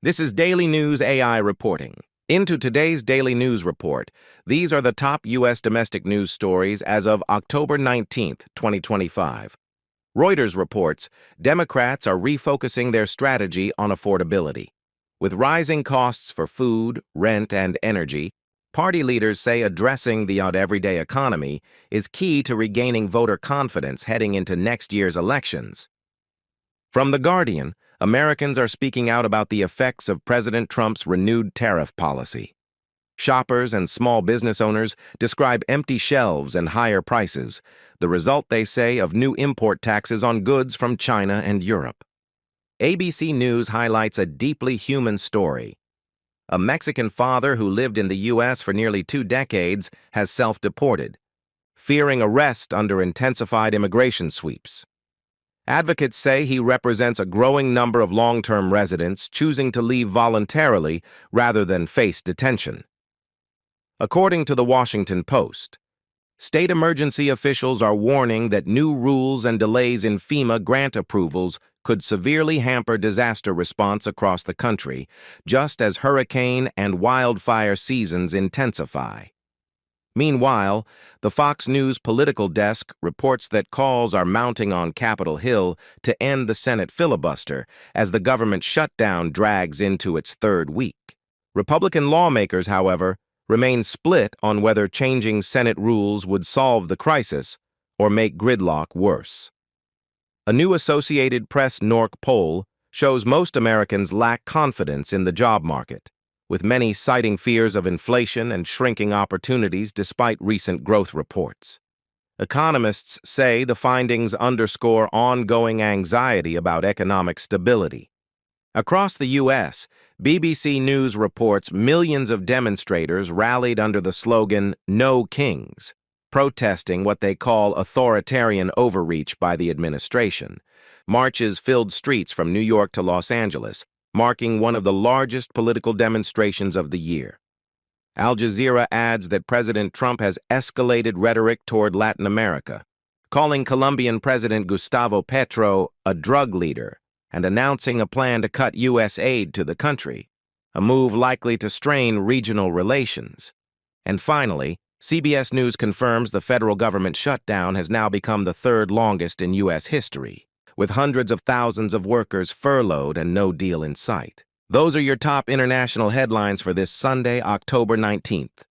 This is Daily News AI reporting. Into today's Daily News report, these are the top U.S. domestic news stories as of October 19, 2025. Reuters reports Democrats are refocusing their strategy on affordability. With rising costs for food, rent, and energy, party leaders say addressing the everyday economy is key to regaining voter confidence heading into next year's elections. From The Guardian, Americans are speaking out about the effects of President Trump's renewed tariff policy. Shoppers and small business owners describe empty shelves and higher prices, the result, they say, of new import taxes on goods from China and Europe. ABC News highlights a deeply human story. A Mexican father who lived in the U.S. for nearly 2 decades has self-deported, fearing arrest under intensified immigration sweeps. Advocates say he represents a growing number of long-term residents choosing to leave voluntarily rather than face detention. According to the Washington Post, state emergency officials are warning that new rules and delays in FEMA grant approvals could severely hamper disaster response across the country, just as hurricane and wildfire seasons intensify. Meanwhile, the Fox News political desk reports that calls are mounting on Capitol Hill to end the Senate filibuster as the government shutdown drags into its 3rd week. Republican lawmakers, however, remain split on whether changing Senate rules would solve the crisis or make gridlock worse. A new Associated Press NORC poll shows most Americans lack confidence in the job market, with many citing fears of inflation and shrinking opportunities despite recent growth reports. Economists say the findings underscore ongoing anxiety about economic stability. Across the U.S., BBC News reports millions of demonstrators rallied under the slogan "No Kings," protesting what they call authoritarian overreach by the administration. Marches filled streets from New York to Los Angeles, marking one of the largest political demonstrations of the year. Al Jazeera adds that President Trump has escalated rhetoric toward Latin America, calling Colombian President Gustavo Petro a drug leader and announcing a plan to cut U.S. aid to the country, a move likely to strain regional relations. And finally, CBS News confirms the federal government shutdown has now become the 3rd longest in U.S. history, with hundreds of thousands of workers furloughed and no deal in sight. Those are your top international headlines for this Sunday, October 19th.